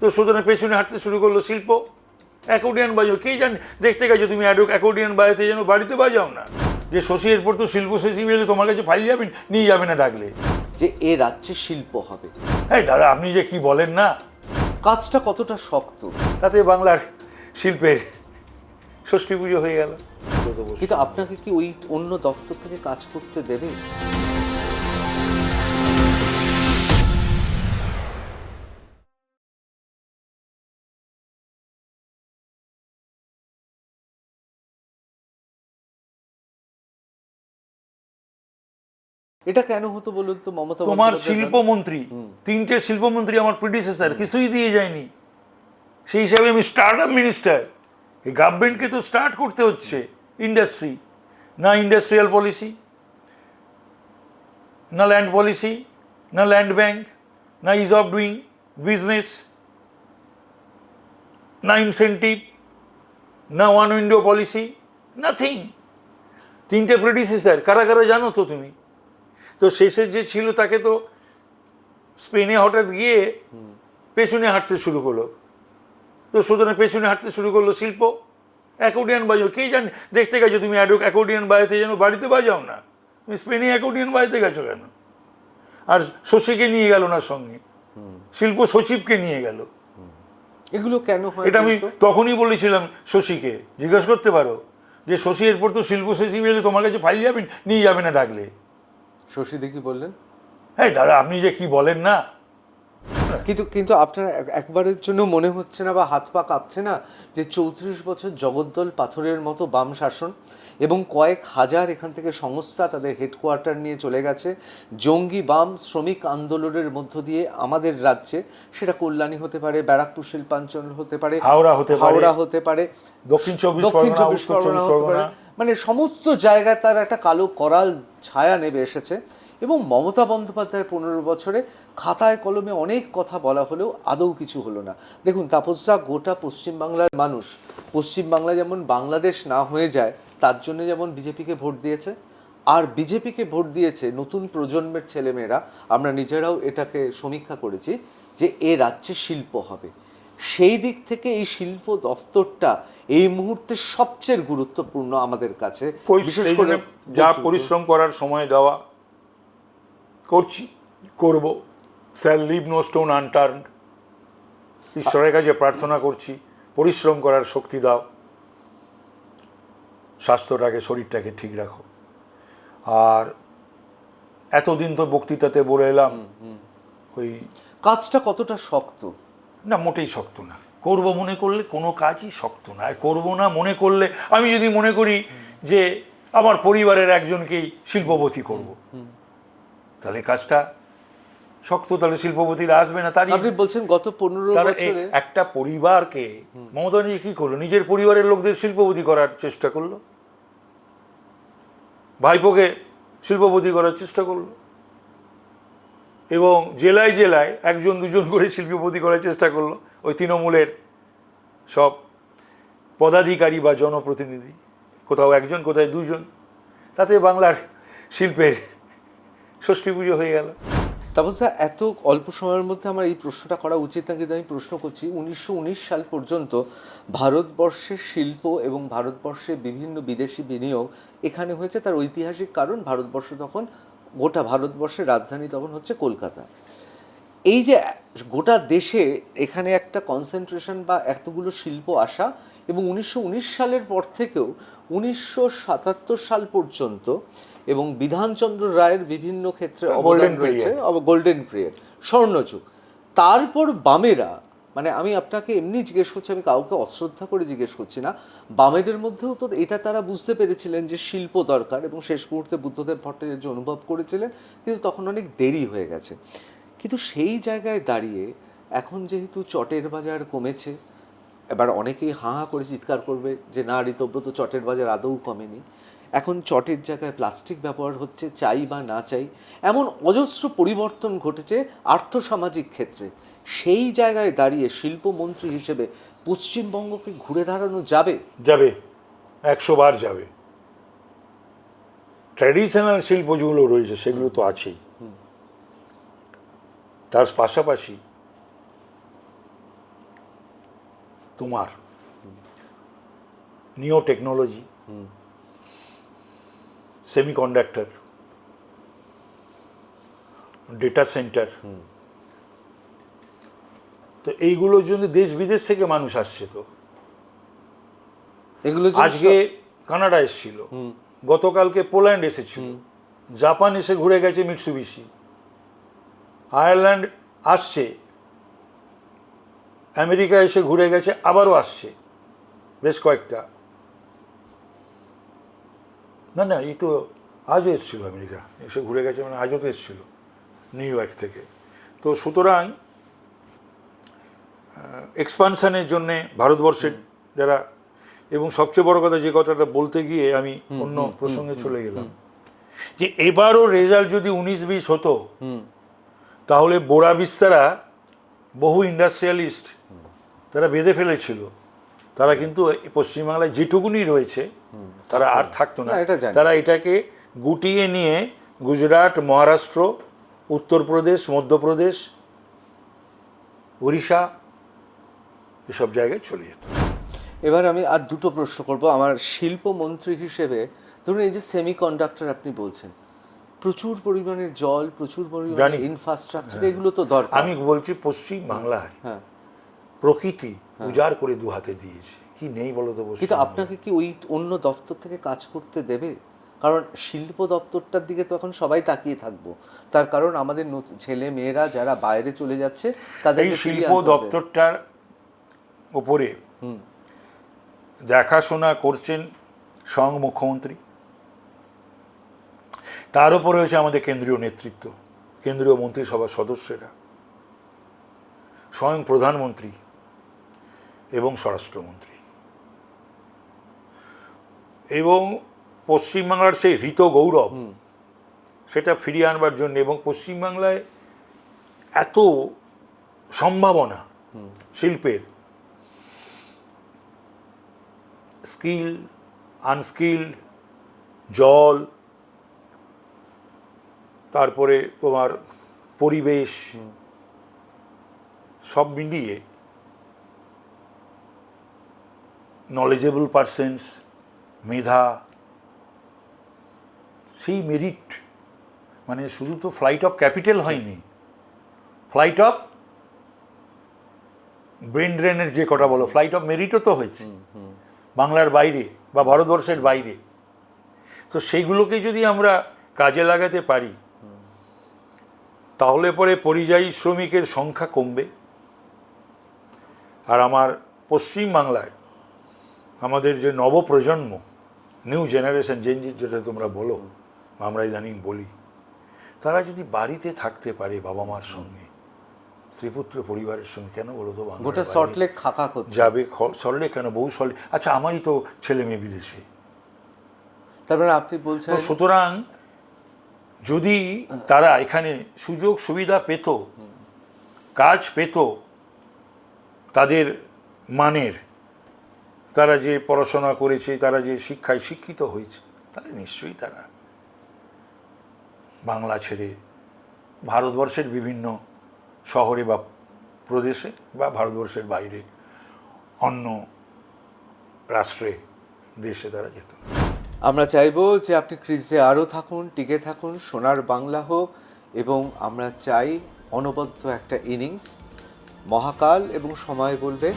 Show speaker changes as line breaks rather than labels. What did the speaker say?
তো সুতরাং পেছনে হাঁটতে শুরু করলো শিল্প। অ্যাকর্ডিয়ান বাজাও, কে জানে, দেখতে গেছো তুমি অ্যাকর্ডিয়ান বাজাতে যেন বাড়িতে বাজাও না। যে শশী এরপর তো শিল্প সচিব এলে তোমার কাছে ফাইল যাবেন, নিয়ে যাবে না ডাকলে,
যে এ রাজ্যে শিল্প হবে।
হ্যাঁ দাদা, আপনি যে কি বলেন না,
কাজটা কতটা শক্ত।
তাতে বাংলার শিল্পের ষষ্ঠী পুজো হয়ে গেল।
কিন্তু আপনাকে কি ওই অন্য দপ্তর থেকে কাজ করতে দেবে? এটা কেন হতো বলুন তো মমতা?
তোমার শিল্পমন্ত্রী, তিনটে শিল্পমন্ত্রী আমার প্রিডিসেসর, কিছুই দিয়ে যায়নি। সেই হিসাবে আমি স্টার্ট আপ মিনিস্টার। এই গভর্নমেন্টকে তো স্টার্ট করতে হচ্ছে ইন্ডাস্ট্রি। না ইন্ডাস্ট্রিয়াল পলিসি, না ল্যান্ড পলিসি, না ল্যান্ড ব্যাংক, না ইজ অফ ডুইং বিজনেস, না ইনসেন্টিভ, না ওয়ান উইন্ডো পলিসি, নাথিং। তিনটে প্রেডিসেসর কারা কারা জানো তো তুমি? তো শেষের যে ছিল তাকে তো স্পেনে হঠাৎ গিয়ে পেছনে হাঁটতে শুরু করলো। তো সুতরাং পেছনে হাঁটতে শুরু করলো শিল্প। অ্যাকর্ডিয়ান বাজাও, কে জানে, দেখতে গেছো তুমি অ্যাকর্ডিয়ান বাজাতে যেন বাড়িতে বাজাও না। তুমি স্পেনে অ্যাকর্ডিয়ান বাজাতে গেছো কেন? আর শশীকে নিয়ে গেল না সঙ্গে, শিল্প সচিবকে নিয়ে গেল।
এগুলো কেন হয়?
এটা আমি তখনই বলেছিলাম শশীকে, জিজ্ঞেস করতে পারো, যে শশী এরপর তো শিল্প সচিব এলে তোমার কাছে ফাইল যাবেন, নিয়ে যাবে না ডাকলে।
শশী দেখি বললেন,
হ্যাঁ দাদা, আপনি যে কি বলেন না।
কিন্তু কিন্তু আপনার একবারের জন্য মনে হচ্ছে না বা হাত পা কাঁপছে না যে 34 বছর জগদ্দল পাথরের মতো বাম শাসন এবং কয়েক হাজার এখান থেকে সংস্থা তাদের হেডকোয়ার্টার নিয়ে চলে গেছে জঙ্গি বাম শ্রমিক আন্দোলনের মধ্য দিয়ে আমাদের রাজ্যে, সেটা কল্যাণী হতে পারে, ব্যারাকপুর শিল্পাঞ্চল হতে পারে,
হাওড়া হতে পারে,
দক্ষিণ চব্বিশ পরগনা হতে পারে, মানে সমস্ত জায়গায় তার একটা কালো করাল ছায়া নেমে এসেছে। এবং মমতা বন্দ্যোপাধ্যায় 15 বছরে খাতায় কলমে অনেক কথা বলা হলেও আদৌ কিছু হলো না। দেখুন তাপসদা, গোটা পশ্চিমবাংলার মানুষ, পশ্চিমবাংলা যেমন বাংলাদেশ না হয়ে যায় তার জন্য যেমন বিজেপিকে ভোট দিয়েছে, আর বিজেপিকে ভোট দিয়েছে নতুন প্রজন্মের ছেলেমেয়েরা। আমরা নিজেরাও এটাকে সমীক্ষা করেছি যে এ রাজ্যে শিল্প হবে। সেই দিক থেকে এই শিল্প দফতরটা এই মুহূর্তে সবচেয়ে গুরুত্বপূর্ণ আমাদের কাছে। বিশেষ করে
যা পরিশ্রম করার সময় দেওয়া করছি, করব, shall leave no stone unturned. ঈশ্বরের কাছে প্রার্থনা করছি, পরিশ্রম করার শক্তি দাও, স্বাস্থ্যটাকে, শরীরটাকে ঠিক রাখো। আর এতদিন তো বক্তৃতাতে বলে এলাম, ওই
কাজটা কতটা শক্ত
না, মোটেই শক্ত না। করব মনে করলে কোনো কাজই শক্ত না। আর করবো না মনে করলে, আমি যদি মনে করি যে আমার পরিবারের একজনকেই শিল্পপতি করব, তাহলে কাজটা শক্ত, তাহলে শিল্পপতিরা আসবে না। তারই
আপনি বলছেন গত 15 বছরে
একটা পরিবারকে মমতা ব্যানার্জি কি করলো? নিজের পরিবারের লোকদের শিল্পপতি করার চেষ্টা করলো, ভাইপোকে শিল্পপতি করার চেষ্টা করলো, এবং জেলায় জেলায় একজন দুজন করে শিল্পপতি করার চেষ্টা করলো ওই তৃণমূলের সব পদাধিকারী বা জনপ্রতিনিধি, কোথাও একজন কোথাও দুজন। তাতে বাংলার শিল্পের ষষ্ঠী পুজো হয়ে গেল।
তাপসদা, এত অল্প সময়ের মধ্যে আমার এই প্রশ্নটা করা উচিত না, কিন্তু আমি প্রশ্ন করছি। 1919 সাল পর্যন্ত ভারতবর্ষের শিল্প এবং ভারতবর্ষের বিভিন্ন বিদেশি বিনিয়োগ এখানে হয়েছে। তার ঐতিহাসিক কারণ, ভারতবর্ষ তখন, গোটা ভারতবর্ষের রাজধানী তখন হচ্ছে কলকাতা। এই যে গোটা দেশে এখানে একটা কনসেন্ট্রেশন বা এতগুলো শিল্প আসা, এবং 1919 সালের পর থেকেও 1977 সাল পর্যন্ত এবং বিধানচন্দ্র রায়ের বিভিন্ন ক্ষেত্রে অবদান রয়েছে, গোল্ডেন পিরিয়ড, স্বর্ণযুগ। তারপর বামেরা, মানে আমি আপনাকে এমনি জিজ্ঞেস করছি, আমি কাউকে অশ্রদ্ধা করে জিজ্ঞেস করছি না, বামেদের মধ্যেও তো এটা তারা বুঝতে পেরেছিলেন যে শিল্প দরকার, এবং শেষ মুহূর্তে বুদ্ধদেব ভট্টাচার্য অনুভব করেছিলেন, কিন্তু তখন অনেক দেরি হয়ে গেছে। কিন্তু সেই জায়গায় দাঁড়িয়ে এখন যেহেতু চটের বাজার কমেছে, এবার অনেকেই হাঁ হাঁ করে চিৎকার করবে যে না, ঋতব্রত, চটের বাজার আদৌ কমেনি। এখন চটের জায়গায় প্লাস্টিক ব্যবহার হচ্ছে, চাই বা না চাই, এমন অজস্র পরিবর্তন ঘটেছে আর্থসামাজিক ক্ষেত্রে। সেই জায়গায় দাঁড়িয়ে শিল্পমন্ত্রী হিসেবে পশ্চিমবঙ্গকে ঘুরে দাঁড়ানো যাবে?
যাবে, 100 বার যাবে। ট্র্যাডিশনাল শিল্প যেগুলো রয়েছে সেগুলো তো আছেই, তার পাশাপাশি তোমার নিও টেকনোলজি, সেমিকন্ডাক্টর, ডেটা সেন্টার, তো এইগুলোর জন্য দেশ বিদেশ থেকে মানুষ আসছে। তো
এগুলো
আজকে কানাডা এসেছিল, গতকালকে পোল্যান্ড এসেছিল, জাপান এসে ঘুরে গেছে মিটসুবিশি, আয়ারল্যান্ড আসছে, আমেরিকা এসে ঘুরে গেছে, আবারও আসছে বেশ কয়েকটা। না না, এই তো আজও এসেছিল, আমেরিকা এসে ঘুরে গেছে, মানে আজও তো এসেছিল নিউ ইয়র্ক থেকে। তো সুতরাং এক্সপানশনের জন্যে ভারতবর্ষের যারা, এবং সবচেয়ে বড় কথা যে কথাটা বলতে গিয়ে আমি অন্য প্রসঙ্গে চলে গেলাম, যে এবারও রেজাল্ট যদি 19-20 হতো, তাহলে বোরা বিস্তারা বহু ইন্ডাস্ট্রিয়ালিস্ট তারা বেঁধে ফেলেছিল, তারা কিন্তু পশ্চিমবাংলায় যেটুকুনি রয়েছে তারা আর থাকতো না। তারা এটাকে গুটিয়ে নিয়ে গুজরাট, মহারাষ্ট্র, উত্তরপ্রদেশ, মধ্যপ্রদেশ, উড়িষ্যা এসব জায়গায় চলে যেত।
এবার আমি আর দুটো প্রশ্ন করব আমার শিল্পমন্ত্রী হিসেবে। ধরুন এই যে সেমিকন্ডাক্টর আপনি বলছেন, প্রচুর পরিমাণের জল, প্রচুর পরিমাণে ইনফ্রাস্ট্রাকচার, এগুলো তো দরকার।
আমি বলছি পশ্চিম বাংলায়
হ্যাঁ,
প্রকৃতি উজাড় করে দু হাতে দিয়েছে, কি নেই বলো তো?
কিন্তু আপনাকে কি ওই অন্য দপ্তর থেকে কাজ করতে দেবে? কারণ শিল্প দপ্তরটার দিকে তো এখন সবাই তাকিয়ে থাকবো, তার কারণ আমাদের ছেলে মেয়েরা যারা বাইরে চলে যাচ্ছে তাদের
এই শিল্প দপ্তরটার ওপরে দেখাশোনা করছেন স্বয়ং মুখ্যমন্ত্রী, তার উপরে হয়েছে আমাদের কেন্দ্রীয় নেতৃত্ব, কেন্দ্রীয় মন্ত্রিসভার সদস্যরা, স্বয়ং প্রধানমন্ত্রী এবং স্বরাষ্ট্রমন্ত্রী, এবং পশ্চিমবাংলার সেই হৃত গৌরব সেটা ফিরিয়ে আনবার জন্য, এবং পশ্চিমবাংলায় এত সম্ভাবনা শিল্পের, স্কিল, আনস্কিল্ড, জল, তারপরে তোমার পরিবেশ, সব মিলিয়ে নলেজেবল পারসনস, মেধা, সেই মেরিট, মানে শুধু তো ফ্লাইট অফ ক্যাপিটাল হয়নি, ফ্লাইট অফ ব্রেন ড্রেনের যে কটা বলো, ফ্লাইট অফ মেরিটও তো হয়েছে বাংলার বাইরে বা ভারতবর্ষের বাইরে। তো সেইগুলোকে যদি আমরা কাজে লাগাতে পারি, তাহলে পরে পরিযায়ী শ্রমিকের সংখ্যা কমবে। আর আমার পশ্চিম বাংলায় আমাদের যে নবপ্রজন্ম, নিউ জেনারেশন, যেটা তোমরা বলো, আমরা ইদানিং বলি, তারা যদি বাড়িতে থাকতে পারে বাবা মার সঙ্গে, স্ত্রীপুত্র পরিবারের সঙ্গে, কেন বলো তো
গোটা সল্টলেক খাকা
যাবে? সল্টলেক কেন, বহু সল্টলেক, আচ্ছা আমারই তো ছেলে মেয়ে বিদেশে,
তারপরে আপনি বলছেন।
সুতরাং যদি তারা এখানে সুযোগ সুবিধা পেত, কাজ পেত, তাদের মানের, তারা যে পড়াশোনা করেছে, তারা যে শিক্ষায় শিক্ষিত হয়েছে, তাহলে নিশ্চয়ই তারা বাংলা ছেড়ে ভারতবর্ষের বিভিন্ন শহরে বা প্রদেশে বা ভারতবর্ষের বাইরে অন্য রাষ্ট্রে, দেশে তারা যেত।
আমরা চাইবো যে আপনি ক্রিজে আরও থাকুন, টিকে থাকুন, সোনার বাংলা হোক, এবং আমরা চাই অনবদ্য একটা ইনিংস। মহাকাল এবং সময় বলবে